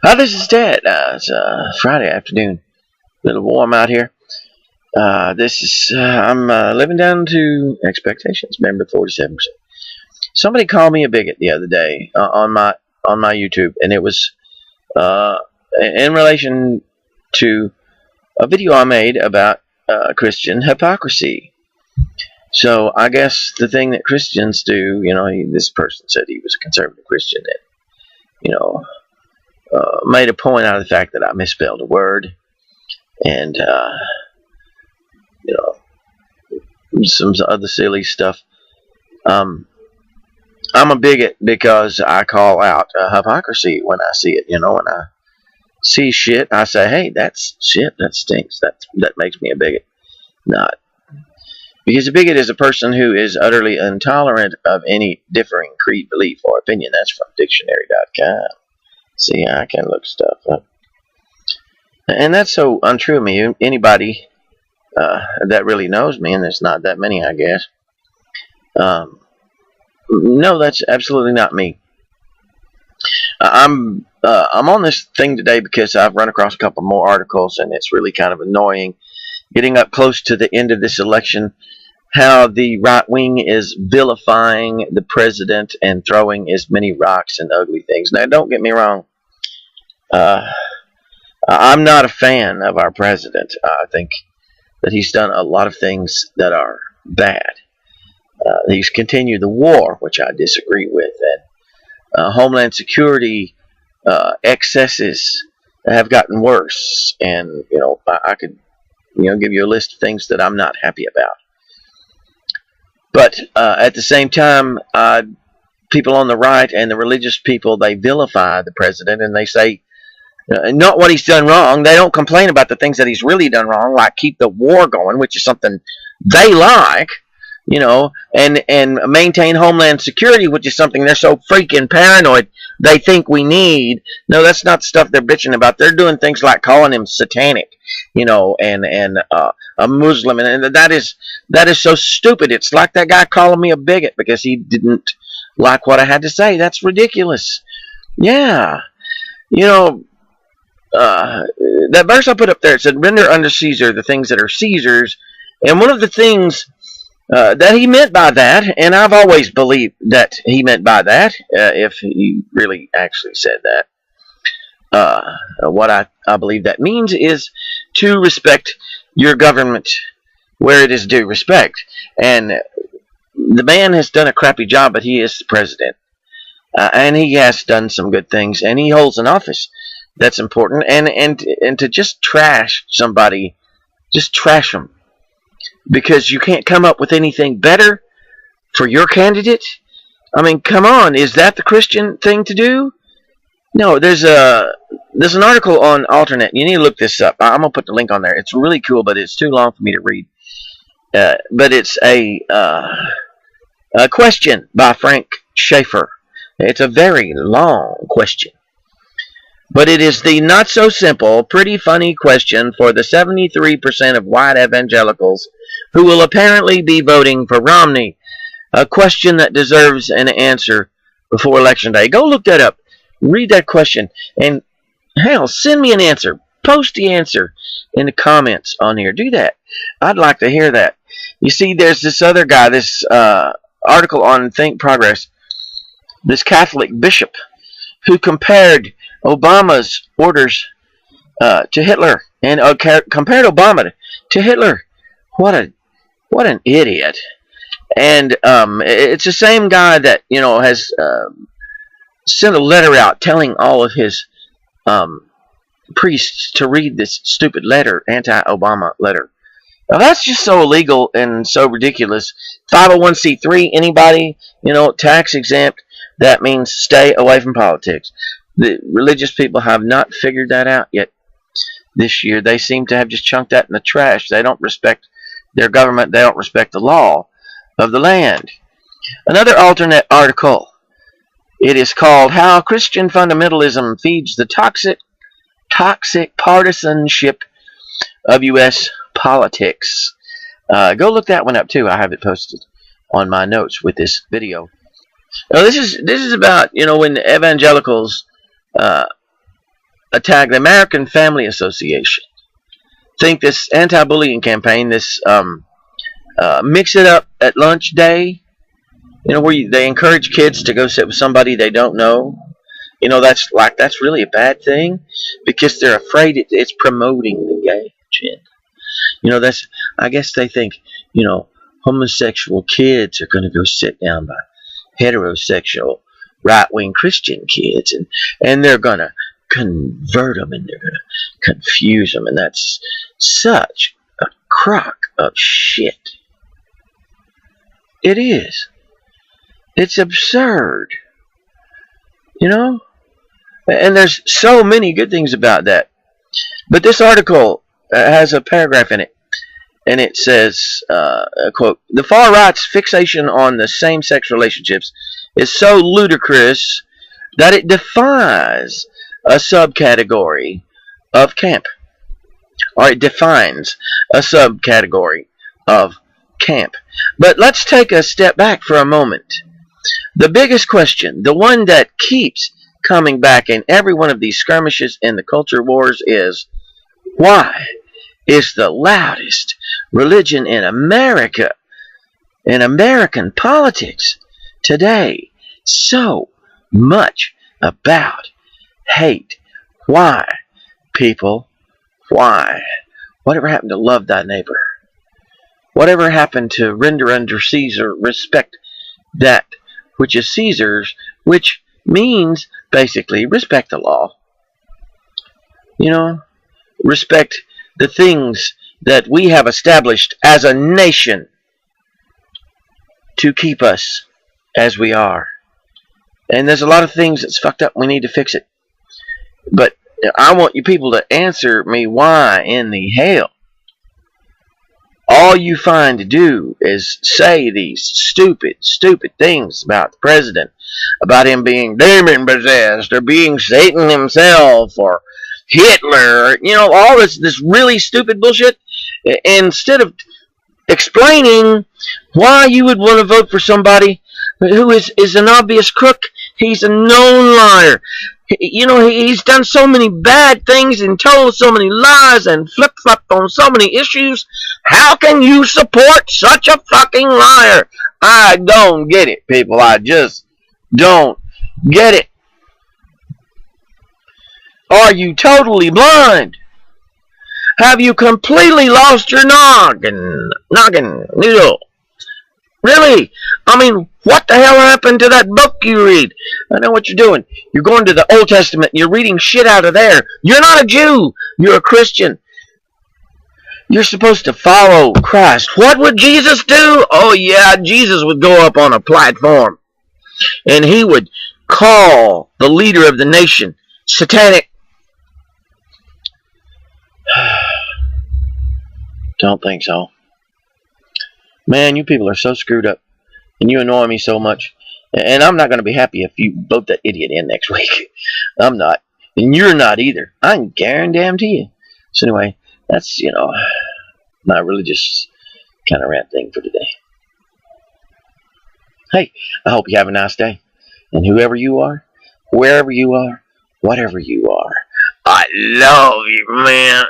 Hi, this is Ted. It's Friday afternoon. A little warm out here. I'm living down to expectations. Remember, 47%. Somebody called me a bigot the other day on my YouTube, and it was in relation to a video I made about Christian hypocrisy. So I guess the thing that Christians do, this person said he was a conservative Christian, and made a point out of the fact that I misspelled a word, and some other silly stuff. I'm a bigot because I call out hypocrisy when I see it. When I see shit, I say, "Hey, that's shit. That stinks. That makes me a bigot." Not because a bigot is a person who is utterly intolerant of any differing creed, belief, or opinion. That's from dictionary.com. See, I can look stuff up. And that's so untrue of me. Anybody that really knows me, and there's not that many, I guess, no, that's absolutely not me. I'm on this thing today because I've run across a couple more articles, and it's really kind of annoying getting up close to the end of this election, how the right wing is vilifying the president and throwing as many rocks and ugly things. Now, don't get me wrong. I'm not a fan of our president. I think that he's done a lot of things that are bad. He's continued the war, which I disagree with, and Homeland Security excesses have gotten worse. And I could give you a list of things that I'm not happy about. But at the same time, people on the right and the religious people, they vilify the president, and they say not what he's done wrong. They don't complain about the things that he's really done wrong, like keep the war going, which is something they like, and maintain Homeland Security, which is something they're so freaking paranoid they think we need. No, that's not stuff they're bitching about. They're doing things like calling him satanic, and a Muslim, and that is so stupid. It's like that guy calling me a bigot because he didn't like what I had to say. That's ridiculous. Yeah, that verse I put up there, it said, "Render unto Caesar the things that are Caesar's," and one of the things that he meant by that, and I've always believed that he meant by that, if he really actually said that, what I believe that means is to respect your government where it is due respect. And the man has done a crappy job, but he is the president, and he has done some good things, and he holds an office that's important. And to just trash somebody, just trash them because you can't come up with anything better for your candidate. I mean, come on, is that the Christian thing to do? No, there's an article on Alternate. You need to look this up. I'm gonna put the link on there. It's really cool, but it's too long for me to read. But it's a question by Frank Schaeffer. It's a very long question, but it is the not so simple, pretty funny question for the 73% of white evangelicals who will apparently be voting for Romney. A question that deserves an answer before Election Day. Go look that up. Read that question. And hell, send me an answer. Post the answer in the comments on here. Do that. I'd like to hear that. You see, there's this other guy, this article on Think Progress, this Catholic bishop who compared Obama's orders to Hitler, and compared Obama to Hitler. What an idiot! And it's the same guy that has sent a letter out telling all of his priests to read this stupid letter, anti-Obama letter. Now that's just so illegal and so ridiculous. 501c3, anybody, tax exempt. That means stay away from politics. The religious people have not figured that out yet this year. They seem to have just chunked that in the trash. They don't respect their government. They don't respect the law of the land. Another alternate article. It is called How Christian Fundamentalism Feeds the Toxic Partisanship of U.S. Politics. Go look that one up too. I have it posted on my notes with this video. Now, this is about when the evangelicals attack the American Family Association. Think this anti-bullying campaign, this mix it up at lunch day, where they encourage kids to go sit with somebody they don't know. That's really a bad thing because they're afraid it's promoting the gay agenda. I guess they think, homosexual kids are going to go sit down by heterosexual right-wing Christian kids, and they're going to convert them, and they're going to confuse them, and that's such a crock of shit. It is. It's absurd. And there's so many good things about that. But this article has a paragraph in it, and it says, quote, "The far right's fixation on the same-sex relationships is so ludicrous that it defies a subcategory of camp." Or it defines a subcategory of camp. But let's take a step back for a moment. The biggest question, the one that keeps coming back in every one of these skirmishes in the culture wars is, why is the loudest religion in America, in American politics today, so much about hate? Why, people? Why? Whatever happened to love thy neighbor? Whatever happened to render unto Caesar, respect that which is Caesar's, which means basically respect the law. Respect the things that we have established as a nation to keep us as we are. And there's a lot of things that's fucked up. We need to fix it. But I want you people to answer me why in the hell all you find to do is say these stupid things about the president, about him being demon-possessed, or being Satan himself, or Hitler, all this really stupid bullshit, instead of explaining why you would want to vote for somebody who is an obvious crook. He's a known liar. He's done so many bad things and told so many lies and flip-flopped on so many issues. How can you support such a fucking liar? I don't get it, people. I just don't get it. Are you totally blind? Have you completely lost your noggin noodle? Really? I mean, what the hell happened to that book you read? I know what you're doing. You're going to the Old Testament. You're reading shit out of there. You're not a Jew. You're a Christian. You're supposed to follow Christ. What would Jesus do? Oh, yeah, Jesus would go up on a platform, and he would call the leader of the nation satanic. Don't think so. Man, you people are so screwed up, and you annoy me so much, and I'm not going to be happy if you vote that idiot in next week. I'm not, and you're not either. I can guarantee you. So anyway, that's, my religious kind of rant thing for today. Hey, I hope you have a nice day, and whoever you are, wherever you are, whatever you are, I love you, man.